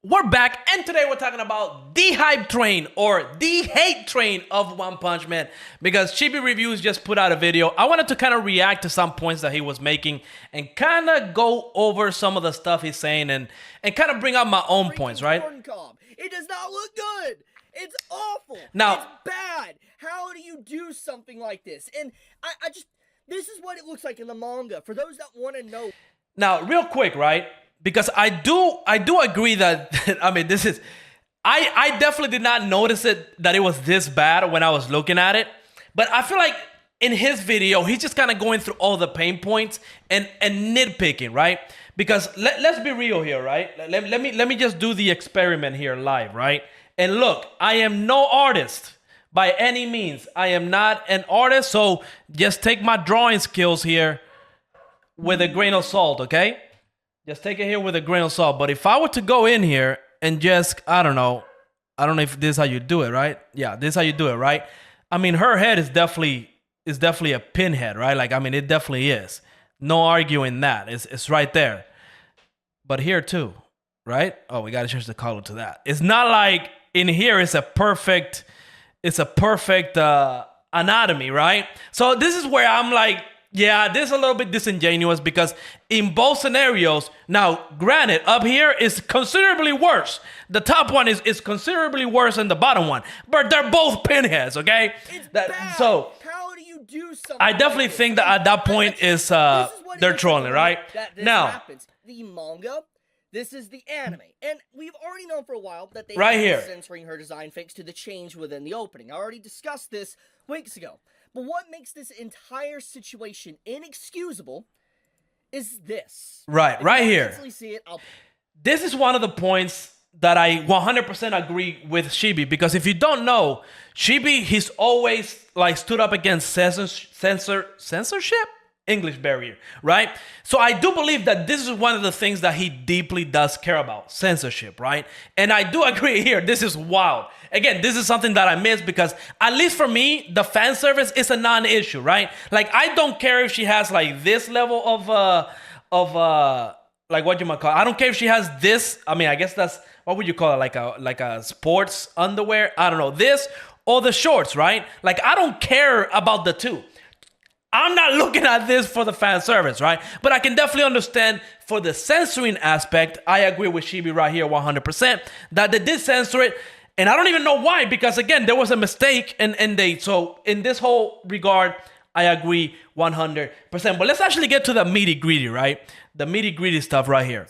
We're back, and today we're talking about the hype train or the hate train of One Punch Man because Chibi Reviews just put out a video. I wanted to kind of react to some points that he was making and kind of go over some of the stuff he's saying and kind of bring up my own points, right? It does not look good. It's awful. Now, it's bad. How do you do something like this? And I just, this is what it looks like in the manga. For those that want to know. Now, real quick, right? Because I do agree that I mean this is I definitely did not notice that it was this bad when I was looking at it. But I feel like in his video, he's just kind of going through all the pain points and nitpicking, right? Because let's be real here, right? Let me just do the experiment here live, right? And look, I am no artist by any means. I am not an artist, so just take my drawing skills here with a grain of salt, okay? Just take it here with a grain of salt. But if I were to go in here and just, I don't know if this is how you do it, right? Yeah, this is how you do it, right? I mean, her head is definitely a pinhead, right? Like, I mean, it definitely is. No arguing that. It's right there. But here too, right? Oh, we gotta change the color to that. It's not like in here it's a perfect anatomy, right? So this is where I'm like, yeah, this is a little bit disingenuous because in both scenarios, now granted, up here is considerably worse. The top one is considerably worse than the bottom one, but they're both pinheads, okay? It's bad. So how do you do something? I definitely think that at that point is they're trolling, right? This now happens. The manga. This is the anime, and we've already known for a while that they right are here censoring her design thanks to the change within the opening. I already discussed this weeks ago. But what makes this entire situation inexcusable is this. Right here. See it, this is one of the points that I 100% agree with Shibi, because if you don't know, Shibi, he's always like stood up against censorship? English barrier, right? So I do believe that this is one of the things that he deeply does care about, censorship, right? And I do agree here, this is wild. Again, this is something that I miss because, at least for me, the fan service is a non-issue, right? Like, I don't care if she has like this level of like, what you might call it. I don't care if she has this. I mean, I guess that's, what would you call it? Like a sports underwear? I don't know, this or the shorts, right? Like, I don't care about the two. I'm not looking at this for the fan service, right? But I can definitely understand for the censoring aspect. I agree with Shibi right here 100% that they did censor it. And I don't even know why, because again, there was a mistake so in this whole regard, I agree 100%. But let's actually get to the nitty gritty, right? The nitty gritty stuff right here.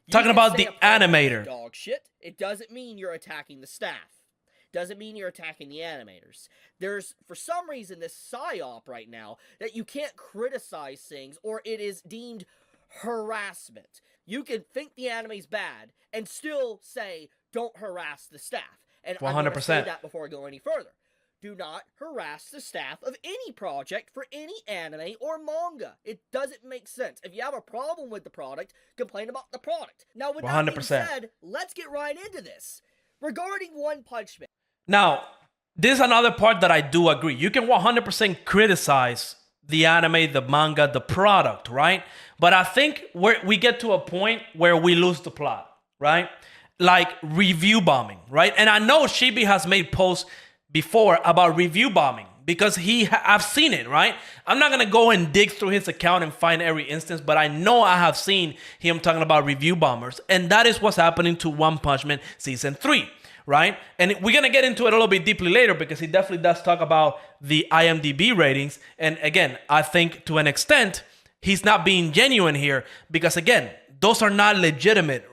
Talking about the animator. Dog shit. It doesn't mean you're attacking the staff. Doesn't mean you're attacking the animators. There's, for some reason, this psyop right now that you can't criticize things or it is deemed harassment. You can think the anime's bad and still say, don't harass the staff. And 100%. I'm going to say that before I go any further. Do not harass the staff of any project for any anime or manga. It doesn't make sense. If you have a problem with the product, complain about the product. Now, with 100%. That being said, let's get right into this. Regarding One Punch Man. Now, this is another part that I do agree. You can 100% criticize the anime, the manga, the product, right? But I think we get to a point where we lose the plot, right? Like review bombing, right? And I know Shibi has made posts before about review bombing because I've seen it, right? I'm not going to go and dig through his account and find every instance, but I know I have seen him talking about review bombers. And that is what's happening to One Punch Man Season 3. Right? And we're going to get into it a little bit deeply later because he definitely does talk about the IMDb ratings. And again, I think to an extent, he's not being genuine here because, again, those are not legitimate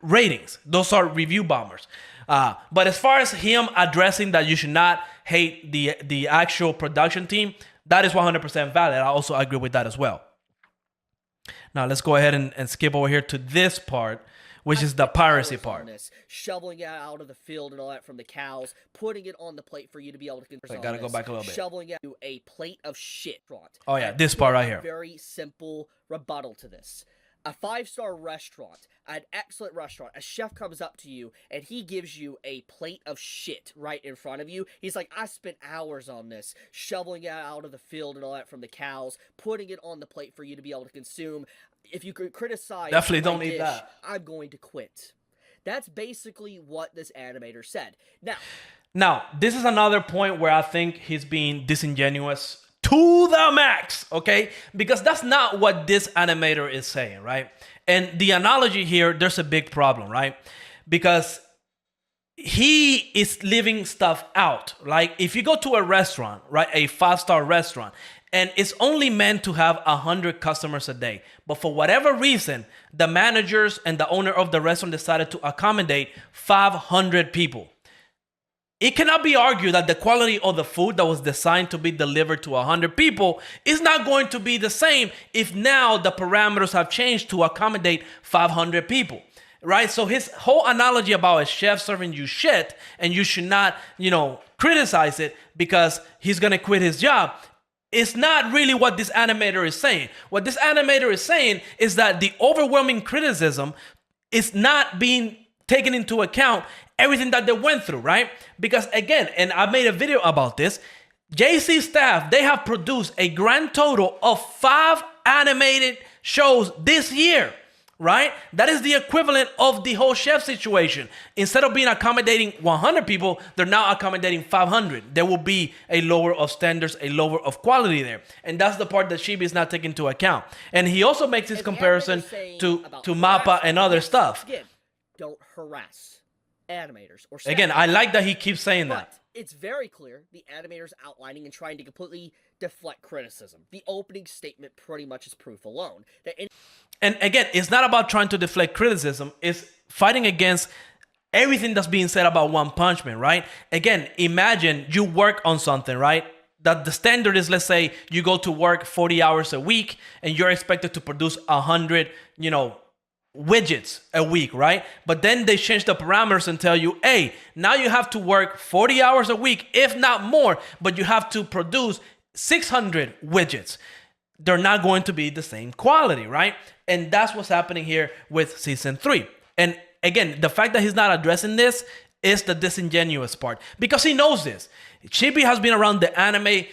ratings. Those are review bombers. But as far as him addressing that you should not hate the actual production team, that is 100% valid. I also agree with that as well. Now, let's go ahead and skip over here to this part, which is the piracy part. Shoveling it out of the field and all that from the cows, putting it on the plate for you to be able to consume. I gotta go back a little bit. Shoveling it to a plate of shit. Oh yeah, this part right here. Very simple rebuttal to this. A 5-star restaurant, an excellent restaurant, a chef comes up to you and he gives you a plate of shit right in front of you. He's like, I spent hours on this, shoveling it out of the field and all that from the cows, putting it on the plate for you to be able to consume. If you could criticize, definitely don't need that. I'm going to quit. That's basically what this animator said. Now, this is another point where I think he's being disingenuous to the max, okay? Because that's not what this animator is saying, right? And the analogy here, there's a big problem, right? Because he is leaving stuff out. Like if you go to a restaurant, right, a 5-star restaurant, and it's only meant to have 100 customers a day, but for whatever reason, the managers and the owner of the restaurant decided to accommodate 500 people. It cannot be argued that the quality of the food that was designed to be delivered to 100 people is not going to be the same if now the parameters have changed to accommodate 500 people, right? So his whole analogy about a chef serving you shit and you should not, criticize it because he's going to quit his job. It's not really what this animator is saying. What this animator is saying is that the overwhelming criticism is not being taken into account everything that they went through, right? Because again, and I made a video about this, JC staff, they have produced a grand total of 5 animated shows this year, right? That is the equivalent of the whole chef situation. Instead of being accommodating 100 people, they're now accommodating 500. There will be a lower of standards, a lower of quality there. And that's the part that Chibi is not taking into account. And he also makes this comparison to Mappa and other stuff. Again, don't harass animators or staff. Again, I like that he keeps saying that. It's very clear the animator's outlining and trying to completely deflect criticism. The opening statement pretty much is proof alone. And again, it's not about trying to deflect criticism. It's fighting against everything that's being said about One Punch Man, right? Again, imagine you work on something, right? That the standard is, let's say you go to work 40 hours a week and you're expected to produce 100, widgets a week, right? But then they change the parameters and tell you, hey, now you have to work 40 hours a week, if not more, but you have to produce 600 widgets. They're not going to be the same quality, right? And that's what's happening here with season 3. And again, the fact that he's not addressing this is the disingenuous part because he knows this. Chibi has been around the anime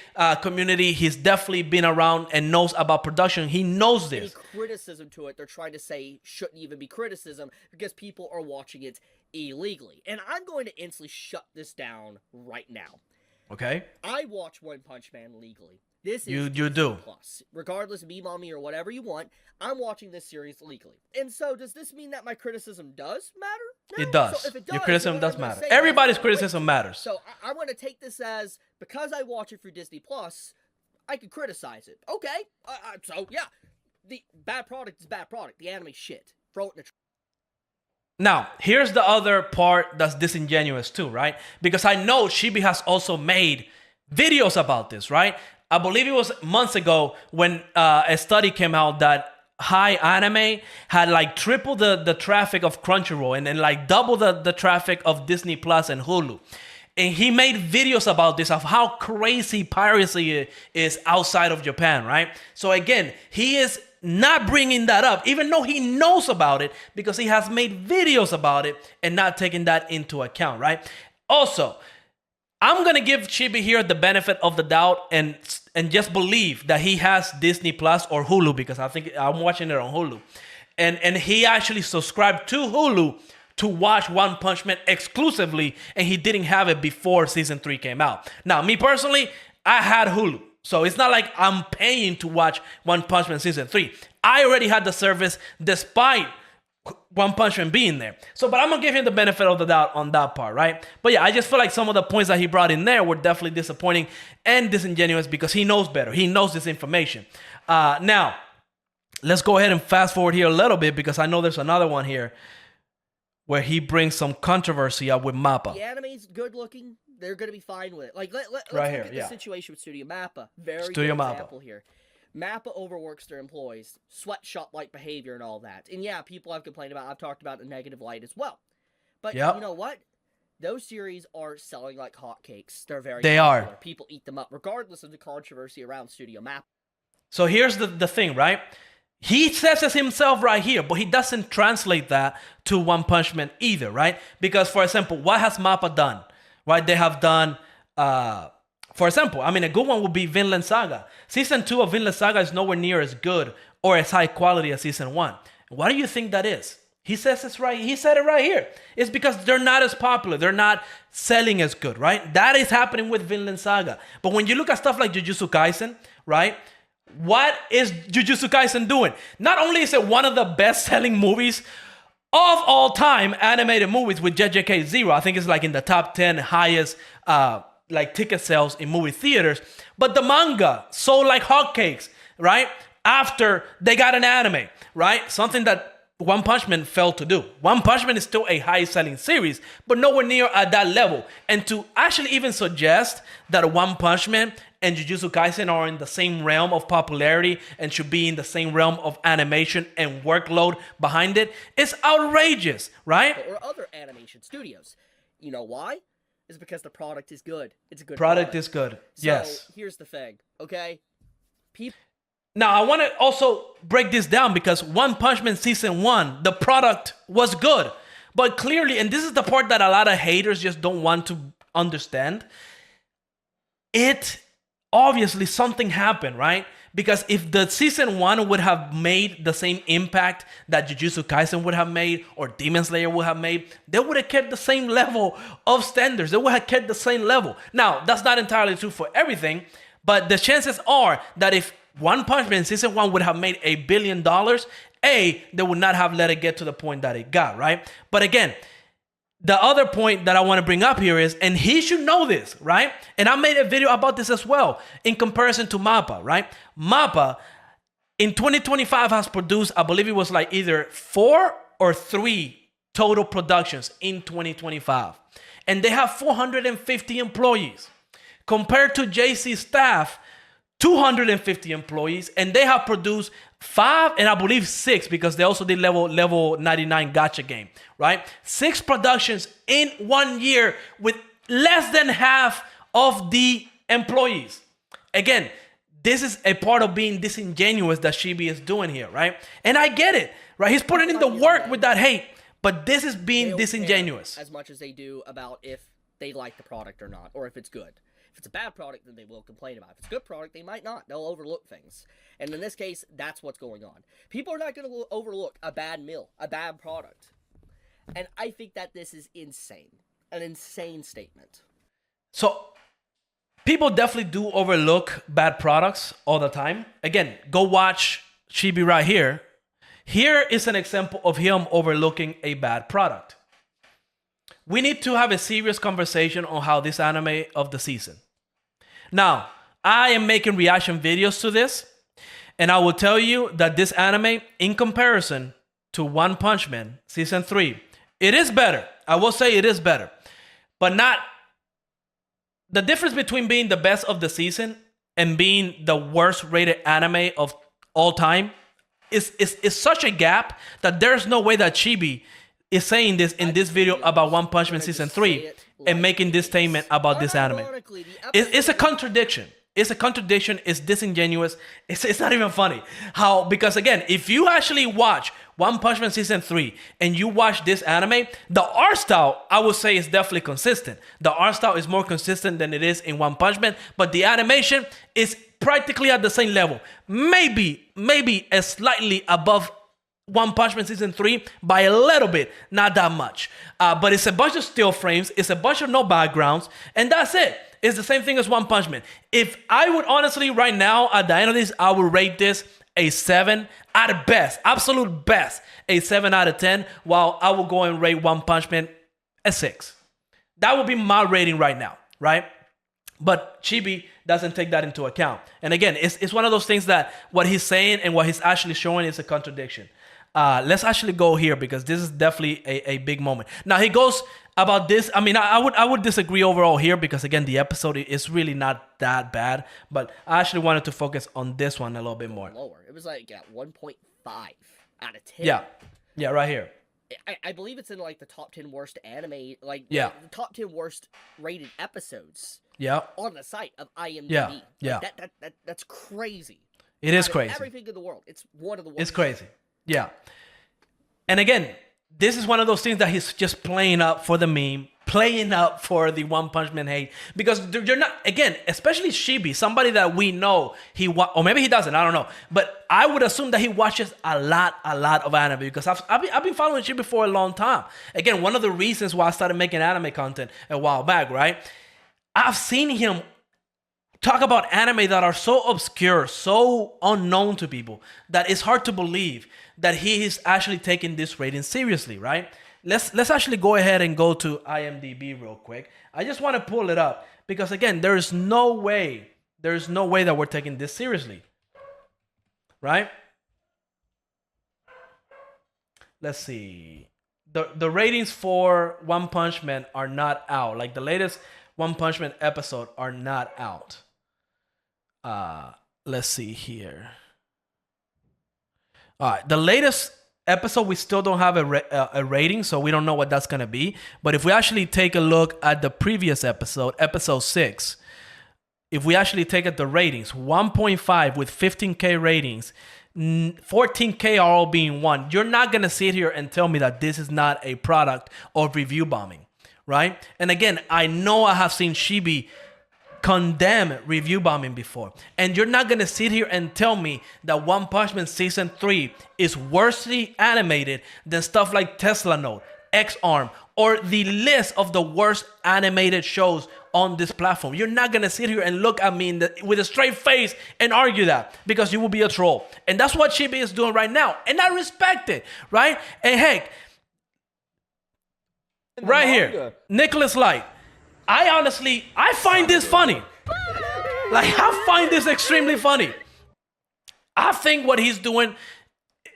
community. He's definitely been around and knows about production. He knows this. Any criticism to it, they're trying to say shouldn't even be criticism because people are watching it illegally. And I'm going to instantly shut this down right now. Okay. I watch One Punch Man legally. This is you do. Plus. Regardless of me or whatever you want, I'm watching this series legally. And so does this mean that my criticism does matter? No. It does. So if it does. Your criticism does matter. Everybody's criticism matters. So I'm going to take this as, because I watch it through Disney Plus, I can criticize it. Okay. So yeah, the bad product is bad product. The anime shit. Throw it in the Now, here's the other part that's disingenuous too, right? Because I know Chibi has also made videos about this, right? I believe it was months ago when a study came out that high anime had like triple the traffic of Crunchyroll and then like double the traffic of Disney Plus and Hulu. And he made videos about this, of how crazy piracy is outside of Japan, right? So again, he is not bringing that up, even though he knows about it, because he has made videos about it and not taking that into account, right? Also, I'm going to give Chibi here the benefit of the doubt and just believe that he has Disney Plus or Hulu, because I think I'm watching it on Hulu. And he actually subscribed to Hulu to watch One Punch Man exclusively, and he didn't have it before season 3 came out. Now, me personally, I had Hulu. So it's not like I'm paying to watch One Punch Man season 3. I already had the service despite One Punch Man being there. So, but I'm going to give him the benefit of the doubt on that part, right? But yeah, I just feel like some of the points that he brought in there were definitely disappointing and disingenuous because he knows better. He knows this information. Now, let's go ahead and fast forward here a little bit because I know there's another one here where he brings some controversy up with Mappa. The anime's good looking. They're going to be fine with it. Like, let's right look here, at the situation with Studio Mappa. Very Studio good Mappa. example here. Mappa overworks their employees, sweatshop-like behavior and all that. And yeah, people have complained about, I've talked about the negative light as well. But you know what? Those series are selling like hotcakes. They're very popular. People eat them up, regardless of the controversy around Studio Mappa. So here's the thing, right? He says it himself right here, but he doesn't translate that to One Punch Man either, right? Because, for example, what has Mappa done? Right? They have done, for example, I mean, a good one would be Vinland Saga. Season 2 of Vinland Saga is nowhere near as good or as high quality as Season 1. Why do you think that is? He says it's right. He said it right here. It's because they're not as popular. They're not selling as good, right? That is happening with Vinland Saga. But when you look at stuff like Jujutsu Kaisen, right? What is Jujutsu Kaisen doing? Not only is it one of the best-selling movies of all time, animated movies with JJK 0. I think it's like in the top 10 highest like ticket sales in movie theaters. But the manga sold like hotcakes, right? After they got an anime, right? Something that One Punch Man failed to do. One Punch Man is still a high-selling series, but nowhere near at that level. And to actually even suggest that One Punch Man and Jujutsu Kaisen are in the same realm of popularity and should be in the same realm of animation and workload behind it is outrageous, right? Or other animation studios. You know why? It's because the product is good. It's a good product. Is good. So, yes. Here's the thing, okay? Now, I want to also break this down because One Punch Man Season 1, the product was good. But clearly, and this is the part that a lot of haters just don't want to understand, obviously something happened, right? Because if the Season 1 would have made the same impact that Jujutsu Kaisen would have made or Demon Slayer would have made, they would have kept the same level of standards. They would have kept the same level. Now, that's not entirely true for everything, but the chances are that if One Punch Man Season 1 would have made $1 billion, they would not have let it get to the point that it got, right? But again, the other point that I want to bring up here is, and he should know this, right? And I made a video about this as well in comparison to MAPPA, right? MAPPA in 2025 has produced, I believe it was like either 4 or 3 total productions in 2025. And they have 450 employees. Compared to JC's staff, 250 employees, and they have produced 5 and I believe 6 because they also did level 99 gacha game, right? 6 productions in 1 year with less than half of the employees. Again, this is a part of being disingenuous that Chibi is doing here, right? And I get it, right? He's putting in the work with that hate, but this is being disingenuous. As much as they do about if they like the product or not, or if it's good. If it's a bad product, then they will complain about it. If it's a good product, they might not. They'll overlook things. And in this case, that's what's going on. People are not going to overlook a bad meal, a bad product. And I think that this is insane. An insane statement. So, people definitely do overlook bad products all the time. Again, go watch Chibi right here. Here is an example of him overlooking a bad product. We need to have a serious conversation on how this anime of the season. Now, I am making reaction videos to this, and I will tell you that this anime, in comparison to One Punch Man Season 3, it is better. I will say it is better. But not... The difference between being the best of the season and being the worst rated anime of all time is such a gap that there's no way that Chibi is saying this in this video about One Punch Man Season 3 and making this statement about this anime. It's a contradiction. It's a contradiction. It's disingenuous. It's not even funny. Because again, if you actually watch One Punch Man Season 3 and you watch this anime, the art style, I would say, is definitely consistent. The art style is more consistent than it is in One Punch Man, but the animation is practically at the same level. Maybe a slightly above One Punch Man Season 3 by a little bit, not that much. But it's a bunch of still frames, it's a bunch of no backgrounds, and that's it. It's the same thing as One Punch Man. If I would honestly, right now, at the end of this, I would rate this a 7 at best, absolute best, a 7 out of 10, while I will go and rate One Punch Man a 6. That would be my rating right now, right? But Chibi doesn't take that into account. And again, it's one of those things that what he's saying and what he's actually showing is a contradiction. Let's actually go here because this is definitely a big moment. Now he goes about this. I mean, I would disagree overall here because again, the episode is really not that bad. But I actually wanted to focus on this one a little bit more. Lower. It was like at 1.5 out of 10. Yeah, right here. I believe it's in like the top 10 worst anime, like the top 10 worst rated episodes. Yeah. On the site of IMDb. Yeah. That's crazy. It is crazy. Everything in the world. It's one of the worst. It's crazy. Yeah. And again, this is one of those things that he's just playing up for the meme, playing up for the One Punch Man hate, because you're not, again, especially Shibi, somebody that we know or maybe he doesn't, I don't know, but I would assume that he watches a lot of anime, because I've been following Shibi for a long time. Again, one of the reasons why I started making anime content a while back, right? I've seen him talk about anime that are so obscure, so unknown to people, that it's hard to believe that he is actually taking this rating seriously, right? Let's actually go ahead and go to IMDb real quick. I just want to pull it up because, again, there is no way that we're taking this seriously, right? Let's see. The ratings for One Punch Man are not out. Like the latest One Punch Man episode are not out. Let's see here. All right, the latest episode, we still don't have a rating, so we don't know what that's gonna be. But if we actually take a look at the previous episode, episode 6, if we actually take at the ratings, 1.5 with 15K ratings, 14K are all being won. You're not gonna sit here and tell me that this is not a product of review bombing, right? And again, I know I have seen Shibi condemn review bombing before, and you're not gonna sit here and tell me that One Punch Man season 3 is worsely animated than stuff like Tesla Note, X-Arm, or the list of the worst animated shows on this platform. You're not gonna sit here and look at me with a straight face and argue that, because you will be a troll. And that's what Shibi is doing right now, and I respect it, right? And heck, right here, Nicholas Light, I find this funny. Like, I find this extremely funny. I think what he's doing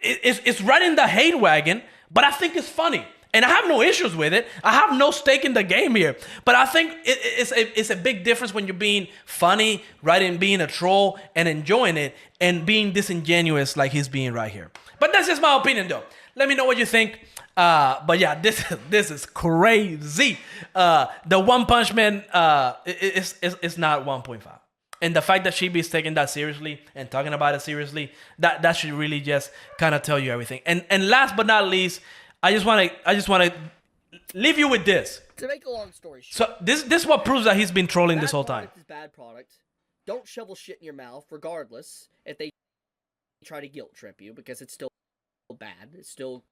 is riding the hate wagon, but I think it's funny. And I have no issues with it. I have no stake in the game here. But I think it's a big difference when you're being funny, right, and being a troll and enjoying it, and being disingenuous like he's being right here. But that's just my opinion, though. Let me know what you think. But yeah, this is crazy. The One Punch Man is not 1.5. And the fact that Shibi is taking that seriously and talking about it seriously, that should really just kind of tell you everything. And last but not least, I just want to leave you with this. To make a long story short. So this is what proves that he's been trolling this whole time. Bad product is bad product. Don't shovel shit in your mouth, regardless if they try to guilt trip you, because it's still bad. It's still.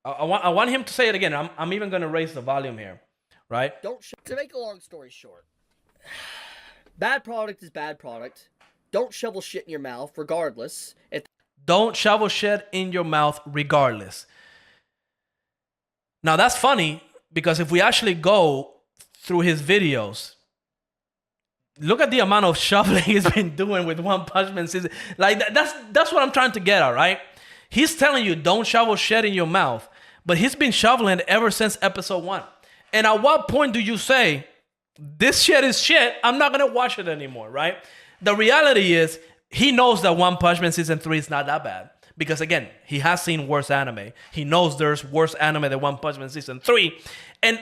I want him to say it again. I'm even going to raise the volume here, right? To make a long story short, bad product is bad product. Don't shovel shit in your mouth, regardless. Don't shovel shit in your mouth, regardless. Now that's funny, because if we actually go through his videos, look at the amount of shoveling he's been doing with One Punch Man season. Like that's what I'm trying to get at, right? He's telling you don't shovel shit in your mouth, but he's been shoveling ever since episode 1. And at what point do you say, this shit is shit, I'm not going to watch it anymore, right? The reality is, he knows that One Punch Man season 3 is not that bad. Because again, he has seen worse anime. He knows there's worse anime than One Punch Man season 3. And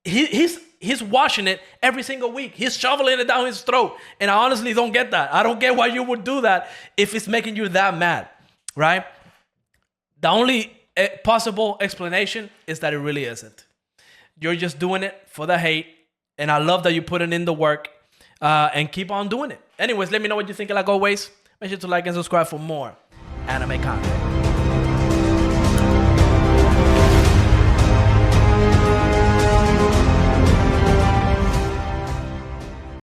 he's watching it every single week. He's shoveling it down his throat. And I honestly don't get that. I don't get why you would do that if it's making you that mad, right? The only possible explanation is that it really isn't. You're just doing it for the hate. And I love that you put it in the work, and keep on doing it. Anyways, let me know what you think. Like always, make sure to like and subscribe for more anime content.